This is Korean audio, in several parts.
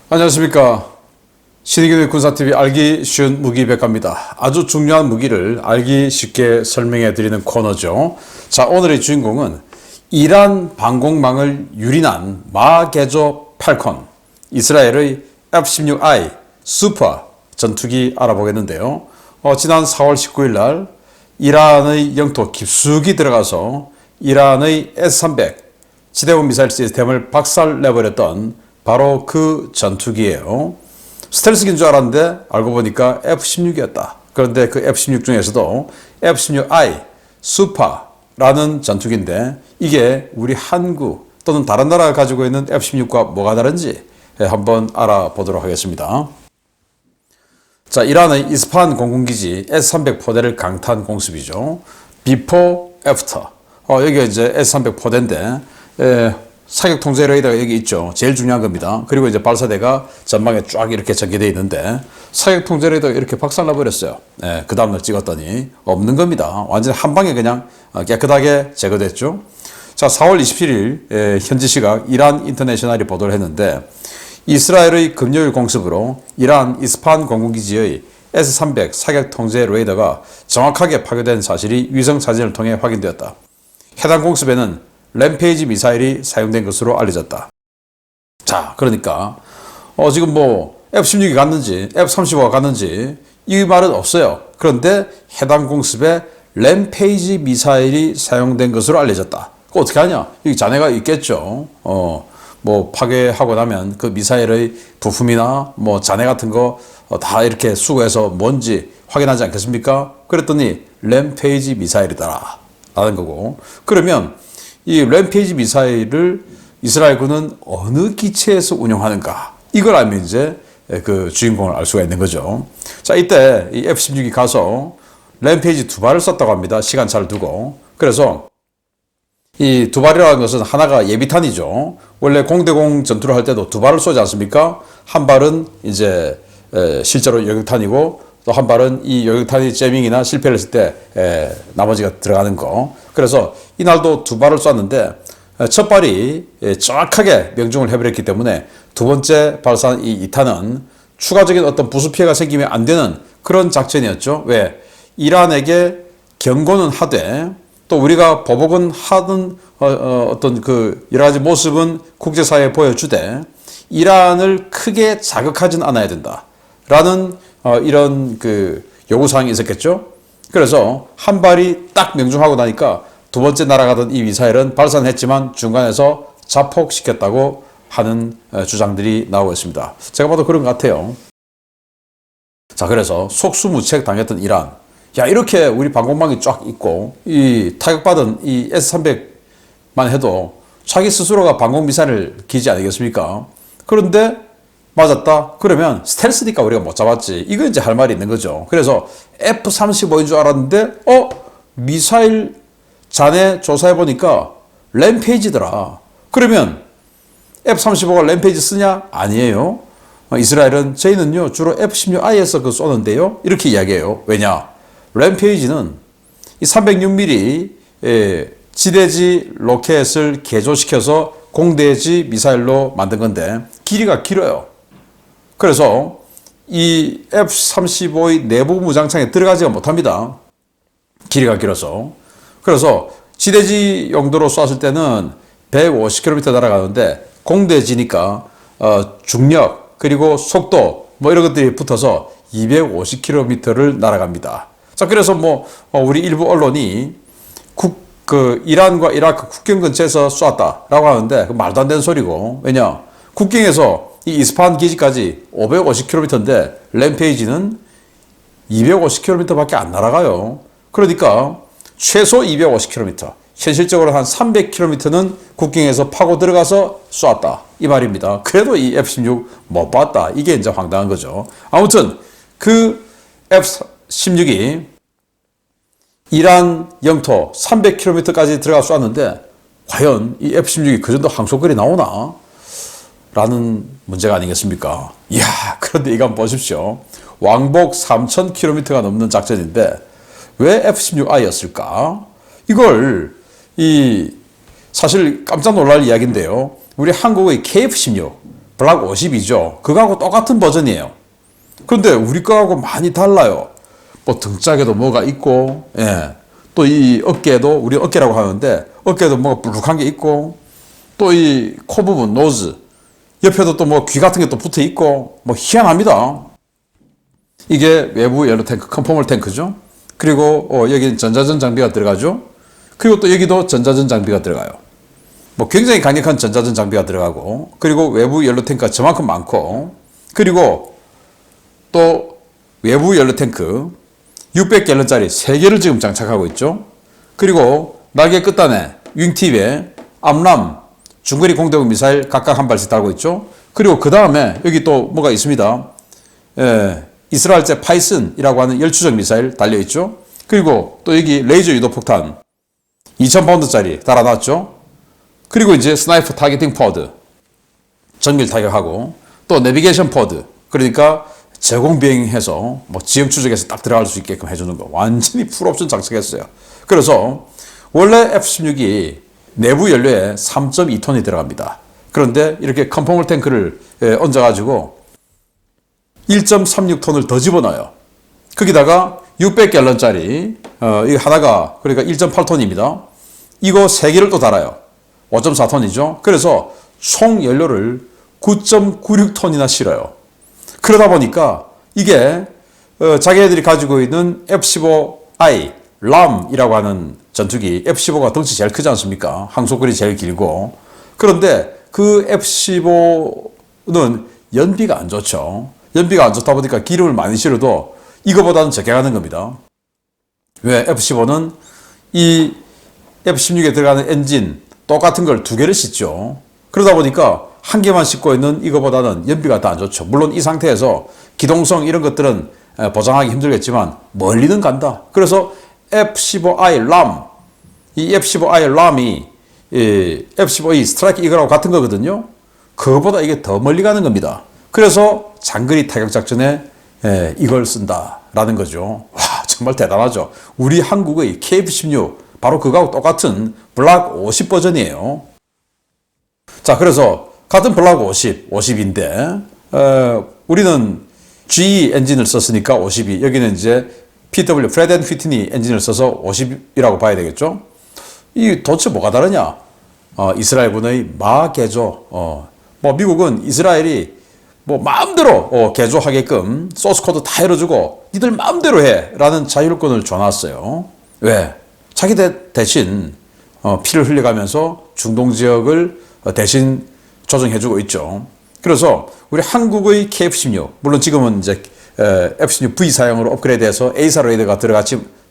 안녕하십니까. 신의균의 군사TV 알기 쉬운 무기백과입니다. 아주 중요한 무기를 알기 쉽게 설명해 드리는 코너죠. 자, 오늘의 주인공은 이란 방공망을 유린한 마게조 팔콘, 이스라엘의 F-16I 슈퍼 전투기 알아보겠는데요. 지난 4월 19일 날 이란의 영토 깊숙이 들어가서 이란의 S-300 지대공 미사일 시스템을 박살내버렸던 바로 그 전투기예요. 스텔스기인 줄 알았는데 알고 보니까 F-16이었다. 그런데 그 F-16 중에서도 F-16I 슈퍼라는 전투기인데 이게 우리 한국 또는 다른 나라가 가지고 있는 F-16과 뭐가 다른지 한번 알아보도록 하겠습니다. 자, 이란의 이스파한 공군기지 S-300 포대를 강타한 공습이죠. Before, After. 여기가 이제 S-300 포대인데, 사격 통제 레이더가 여기 있죠. 제일 중요한 겁니다. 그리고 이제 발사대가 전방에 쫙 이렇게 전개되어 있는데, 사격 통제 레이더가 이렇게 박살나 버렸어요. 그 다음날 찍었더니 없는 겁니다. 완전히 한 방에 그냥 깨끗하게 제거됐죠. 자, 4월 27일, 현지 시각 이란 인터내셔널이 보도를 했는데, 이스라엘의 금요일 공습으로 이란 이스파한 공군기지의 S-300 사격 통제 레이더가 정확하게 파괴된 사실이 위성 사진을 통해 확인되었다. 해당 공습에는 램페이지 미사일이 사용된 것으로 알려졌다. 자, 그러니까 지금 뭐 F-16이 갔는지 F-35가 갔는지 이 말은 없어요. 그런데 해당 공습에 램페이지 미사일이 사용된 것으로 알려졌다. 그거 어떻게 하냐? 여기 잔해가 있겠죠. 뭐 파괴하고 나면 그 미사일의 부품이나 뭐 잔해 같은 거 다 이렇게 수거해서 뭔지 확인하지 않겠습니까? 그랬더니 램페이지 미사일이다 라는 거고, 그러면 이 램페이지 미사일을 이스라엘군은 어느 기체에서 운용하는가, 이걸 알면 이제 그 주인공을 알 수가 있는 거죠. 자, 이때 이 F-16이 가서 램페이지 2발을 쐈다고 합니다. 시간차를 두고. 그래서 이 2발이라는 것은 하나가 예비탄이죠. 원래 공대공 전투를 할 때도 2발을 쏘지 않습니까? 한 발은 이제 실제로 요격탄이고 또 한 발은 이 요격탄이 제밍이나 실패를 했을 때 나머지가 들어가는 거. 그래서 이날도 2발을 쐈는데 첫 발이 정확하게 명중을 해버렸기 때문에 두 번째 발사한 이 2탄은 추가적인 어떤 부수 피해가 생기면 안 되는 그런 작전이었죠. 왜? 이란에게 경고는 하되 또 우리가 보복은 하던 어떤 그 여러 가지 모습은 국제사회에 보여주되 이란을 크게 자극하진 않아야 된다라는 이런 그 요구사항이 있었겠죠. 그래서 한 발이 딱 명중하고 나니까 두 번째 날아가던 이 미사일은 발사는 했지만 중간에서 자폭시켰다고 하는 주장들이 나오고 있습니다. 제가 봐도 그런 것 같아요. 자, 그래서 속수무책 당했던 이란, 이렇게 우리 방공망이 쫙 있고 이 타격받은 이 S-300만 해도 자기 스스로가 방공미사일 기지 아니겠습니까? 그런데 맞았다? 그러면 스텔스니까 우리가 못 잡았지. 이거 이제 할 말이 있는 거죠. 그래서 F-35인 줄 알았는데 미사일 잔해 조사해보니까 램페이지더라. 그러면 F-35가 램페이지 쓰냐? 아니에요. 이스라엘은 저희는요 주로 F-16I에서 그 쏘는데요 이렇게 이야기해요. 왜냐? 램페이지는 이 306mm 지대지 로켓을 개조시켜서 공대지 미사일로 만든 건데 길이가 길어요. 그래서 이 F-35의 내부 무장창에 들어가지가 못합니다. 길이가 길어서. 그래서 지대지 용도로 쐈을 때는 150km 날아가는데 공대지니까 중력 그리고 속도 뭐 이런 것들이 붙어서 250km를 날아갑니다. 자, 그래서 우리 일부 언론이 이란과 이라크 국경 근처에서 쐈다라고 하는데 그 말도 안 되는 소리고, 왜냐? 국경에서 이 이스파한 기지까지 550km인데 램페이지는 250km밖에 안 날아가요. 그러니까 최소 250km, 현실적으로 한 300km는 국경에서 파고 들어가서 쐈다 이 말입니다. 그래도 이 F-16 못 봤다, 이게 이제 황당한 거죠. 아무튼 그 F-16이 이란 영토 300km까지 들어가 쐈는데 과연 이 F-16이 그 정도 항속거리 나오나? 라는 문제가 아니겠습니까? 이야, 그런데 이거 한번 보십시오. 왕복 3,000km가 넘는 작전인데 왜 F-16I였을까? 이걸 사실 깜짝 놀랄 이야기인데요. 우리 한국의 KF-16 블락 50이죠. 그거하고 똑같은 버전이에요. 그런데 우리 거하고 많이 달라요. 뭐 등짝에도 뭐가 있고, 예. 또 이 어깨에도, 우리 어깨라고 하는데, 어깨에도 뭐가 불룩한 게 있고, 또 이 코 부분, 노즈, 옆에도 또 뭐 귀 같은 게 또 붙어 있고, 뭐 희한합니다. 이게 외부 연료 탱크, 컨포멀 탱크죠. 그리고 여기는 전자전 장비가 들어가죠. 그리고 또 여기도 전자전 장비가 들어가요. 뭐 굉장히 강력한 전자전 장비가 들어가고, 그리고 외부 연료 탱크가 저만큼 많고, 그리고 또 외부 연료 탱크 600갤런짜리 3개를 지금 장착하고 있죠. 그리고 날개 끝단에 윙팁에 암람, 중거리 공대공 미사일 각각 한 발씩 달고 있죠. 그리고 그 다음에 여기 또 뭐가 있습니다. 이스라엘제 파이슨이라고 하는 열추적 미사일 달려 있죠. 그리고 또 여기 레이저 유도 폭탄 2000파운드짜리 달아놨죠. 그리고 이제 스나이퍼 타겟팅 포드, 정밀 타격하고, 또 내비게이션 포드, 그러니까 제공 비행해서 뭐 지형 추적해서 딱 들어갈 수 있게끔 해주는 거 완전히 풀옵션 장착했어요. 그래서 원래 F-16이 내부 연료에 3.2톤이 들어갑니다. 그런데 이렇게 컨포멀 탱크를 얹어가지고 1.36톤을 더 집어넣어요. 거기다가 600갤런짜리 이 하나가 그러니까 1.8톤입니다. 이거 3개를 또 달아요. 5.4톤이죠. 그래서 총 연료를 9.96톤이나 실어요. 그러다 보니까 이게 자기네들이 가지고 있는 F-15I 람이라고 하는 전투기, F-15가 덩치 제일 크지 않습니까? 항속거리 제일 길고. 그런데 그 F-15는 연비가 안 좋죠. 연비가 안 좋다 보니까 기름을 많이 실어도 이거보다는 적게 가는 겁니다. 왜? F-15는 이 F-16에 들어가는 엔진 똑같은 걸 2개를 싣죠. 그러다 보니까 한 개만 싣고 있는 이거보다는 연비가 더 안 좋죠. 물론 이 상태에서 기동성 이런 것들은 보장하기 힘들겠지만 멀리는 간다. 그래서 F-15I 람, 이 F-15I 람이 F-15E 스트라이크 이거라고 같은 거거든요. 그거보다 이게 더 멀리 가는 겁니다. 그래서 장거리 타격 작전에 이걸 쓴다라는 거죠. 와, 정말 대단하죠. 우리 한국의 KF-16 바로 그거하고 똑같은 블락 50 버전이에요. 자, 그래서 같은 블락 50인데 우리는 GE 엔진을 썼으니까 50이, 여기는 이제 PW 프레드 앤 휘트니 엔진을 써서 50이라고 봐야 되겠죠. 이 도대체 뭐가 다르냐? 이스라엘군의 개조. 뭐 미국은 이스라엘이 뭐 마음대로 개조하게끔 소스 코드 다 열어주고 니들 마음대로 해라는 자율권을 줘놨어요. 왜? 자기 대신 피를 흘려가면서 중동 지역을 대신 조정해주고 있죠. 그래서 우리 한국의 KF-16, 물론 지금은 이제 F-16V 사용으로 업그레이드해서 A사 레이더가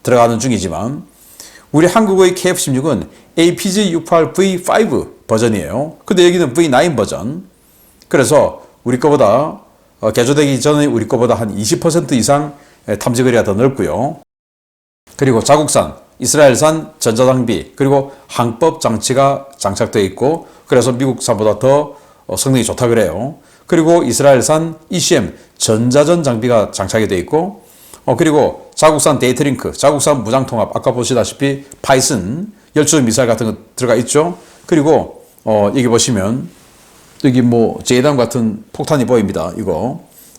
들어가는 중이지만, 우리 한국의 KF-16은 APG-68V5 버전이에요. 근데 여기는 V9 버전. 그래서 우리 거보다 개조되기 전에 우리 거보다 한 20% 이상 탐지거리가 더 넓고요. 그리고 자국산, 이스라엘산 전자장비, 그리고 항법 장치가 장착되어 있고, 그래서 미국산보다 더 성능이 좋다 그래요. 그리고 이스라엘산 ECM 전자전 장비가 장착이 되어 있고, 그리고 자국산 데이터링크, 자국산 무장통합, 아까 보시다시피 파이슨 열추적 미사일 같은 거 들어가 있죠. 그리고 여기 보시면 여기 뭐 제이담 같은 폭탄이 보입니다.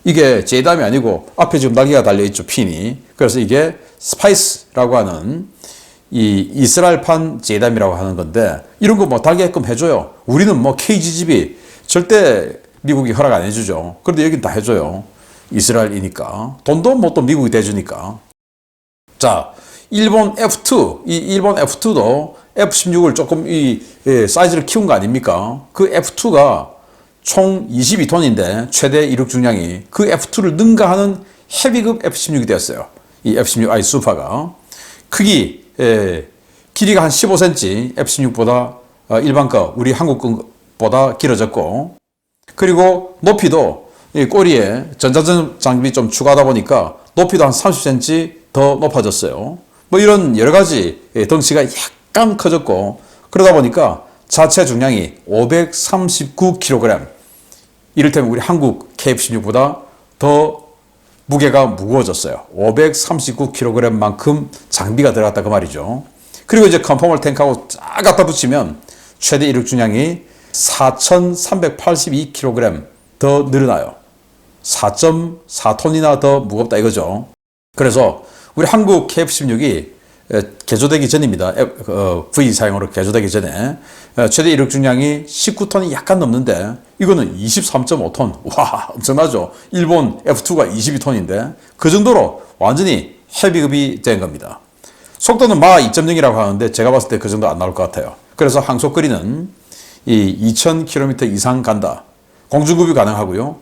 이게 제이담이 아니고 앞에 지금 날개가 달려 있죠, 핀이. 그래서 이게 스파이스라고 하는 이 이스라엘판 제이담이라고 하는 건데, 이런 거 뭐 달게끔 해줘요. 우리는 뭐 KGGB 절대 미국이 허락 안 해주죠. 그런데 여긴 다 해줘요. 이스라엘이니까. 돈도 뭐 또 미국이 대주니까. 자, 일본 F2, 이 일본 F2도 F-16을 조금 사이즈를 키운 거 아닙니까? 그 F2가 총 22톤인데 최대 이륙 중량이, 그 F2를 능가하는 헤비급 F-16이 되었어요. 이 F-16I 수파가. 크기, 길이가 한 15cm, F-16보다 일반 거, 우리 한국 거보다 길어졌고, 그리고 높이도 이 꼬리에 전자전 장비 좀 추가하다 보니까 높이도 한 30cm 더 높아졌어요. 뭐 이런 여러 가지 덩치가 약간 커졌고, 그러다 보니까 자체 중량이 539kg, 이를테면 우리 한국 KF-16보다 더 무게가 무거워졌어요. 539kg만큼 장비가 들어갔다 그 말이죠. 그리고 이제 컨포멀 탱크하고 쫙 갖다 붙이면 최대 이륙 중량이 4,382kg 더 늘어나요. 4.4톤이나 더 무겁다 이거죠. 그래서 우리 한국 KF-16이 개조되기 전입니다. V 사용으로 개조되기 전에 최대 이륙 중량이 19톤이 약간 넘는데 이거는 23.5톤. 와, 엄청나죠. 일본 F2가 22톤인데 그 정도로 완전히 헤비급이 된 겁니다. 속도는 마 2.0이라고 하는데 제가 봤을 때 그 정도 안 나올 것 같아요. 그래서 항속거리는 이 2000km 이상 간다. 공중급이 가능하고요.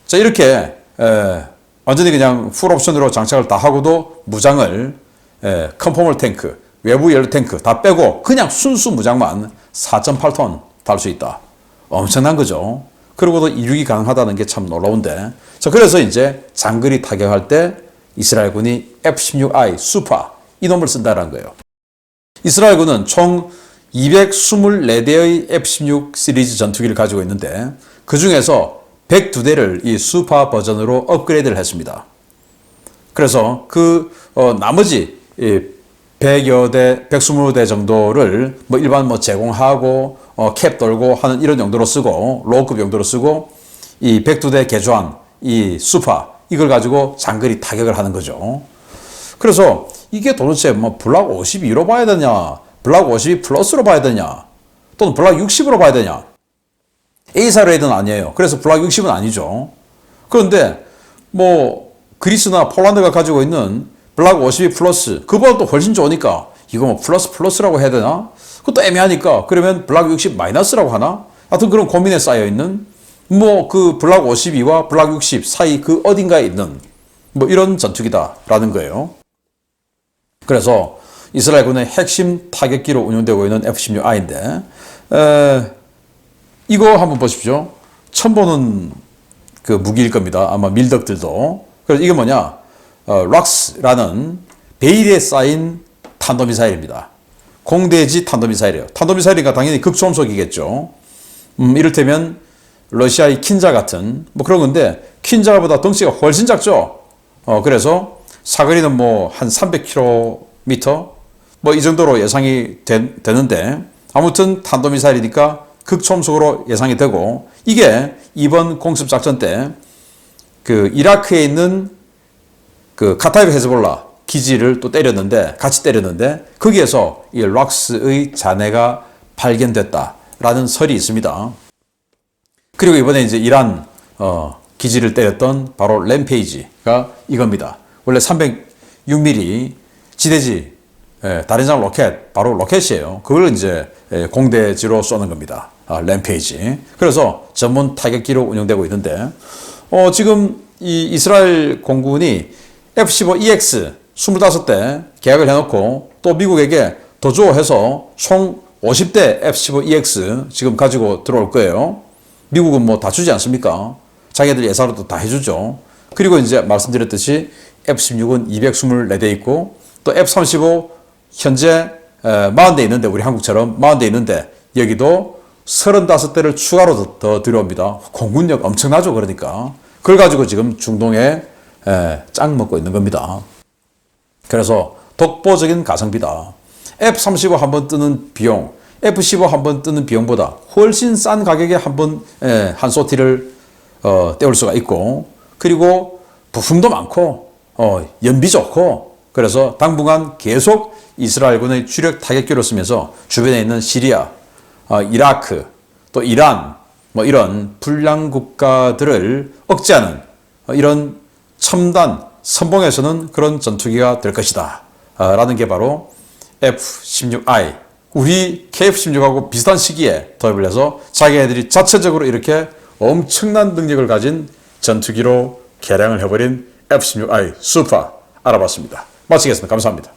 자, 이렇게 완전히 그냥 풀옵션으로 장착을 다 하고도 무장을 컨포멀 탱크, 외부 연료 탱크 다 빼고 그냥 순수 무장만 4.8톤 달 수 있다. 엄청난 거죠. 그리고도 이륙이 가능하다는 게 참 놀라운데. 자, 그래서 이제 장거리 타격할 때 이스라엘군이 F-16I 수파 이놈을 쓴다는 거예요. 이스라엘군은 총 224대의 F-16 시리즈 전투기를 가지고 있는데 그 중에서 102대를 이 수파 버전으로 업그레이드를 했습니다. 그래서 나머지 100여 대, 120대 정도를 일반 제공하고 캡 돌고 하는 이런 용도로 쓰고 로우급 용도로 쓰고 이 102대 개조한 이 수파 이걸 가지고 장거리 타격을 하는 거죠. 그래서 이게 도대체 블락 52로 봐야 되냐, 블락 52 플러스로 봐야 되냐, 또는 블락 60으로 봐야 되냐. A사 레이드는 아니에요. 그래서 블락 60은 아니죠. 그런데 그리스나 폴란드가 가지고 있는 블락 52 플러스 그보다 또 훨씬 좋으니까 이거 플러스라고 해야 되나? 그것도 애매하니까 그러면 블락 60 마이너스라고 하나? 하여튼 그런 고민에 쌓여 있는 그 블락 52와 블락 60 사이 그 어딘가에 있는 이런 전투기다라는 거예요. 그래서 이스라엘군의 핵심 타격기로 운용되고 있는 F-16I인데 이거 한번 보십시오. 처음 보는 그 무기일 겁니다. 아마 밀덕들도. 그래서 이게 뭐냐? 락스라는 베일에 쌓인 탄도미사일입니다. 공대지 탄도미사일이에요. 탄도미사일이니까 당연히 극초음속이겠죠. 이를테면 러시아의 킨자 같은 그런 건데 킨자보다 덩치가 훨씬 작죠. 그래서 사거리는 한 300km 이 정도로 예상이 되는데 아무튼 탄도미사일이니까 극초음속으로 예상이 되고 이게 이번 공습작전 때 그 이라크에 있는 그 카타이브 헤즈볼라 기지를 또 같이 때렸는데 거기에서 이 락스의 잔해가 발견됐다라는 설이 있습니다. 그리고 이번에 이제 이란 기지를 때렸던 바로 램페이지가 이겁니다. 원래 306mm 지대지 다련장 로켓, 바로 로켓이에요. 그걸 이제 공대지로 쏘는 겁니다. 램페이지. 그래서 전문 타격기로 운영되고 있는데 지금 이 이스라엘 공군이 F-15EX 25대 계약을 해놓고 또 미국에게 더 줘 해서 총 50대 F-15EX 지금 가지고 들어올 거예요. 미국은 다 주지 않습니까? 자기들 예산으로 다 해주죠. 그리고 이제 말씀드렸듯이 F-16은 224대 있고 또 F-35 현재 40대 있는데 우리 한국처럼 40대 있는데 여기도 35대를 추가로 더 들어옵니다. 공군력 엄청나죠. 그러니까 그걸 가지고 지금 중동에 짱 먹고 있는 겁니다. 그래서 독보적인 가성비다. F-35 한번 뜨는 비용, F-15 한번 뜨는 비용보다 훨씬 싼 가격에 한 소티를 때울 수가 있고 그리고 부품도 많고 연비 좋고 그래서 당분간 계속 이스라엘군의 주력 타격기로 쓰면서 주변에 있는 시리아, 이라크, 또 이란 이런 불량 국가들을 억제하는 이런 첨단 선봉에서는 그런 전투기가 될 것이다 라는 게 바로 F-16I 우리 KF-16하고 비슷한 시기에 도입을 해서 자기네들이 자체적으로 이렇게 엄청난 능력을 가진 전투기로 개량을 해버린 F-16I 수파 알아봤습니다. 마치겠습니다. 감사합니다.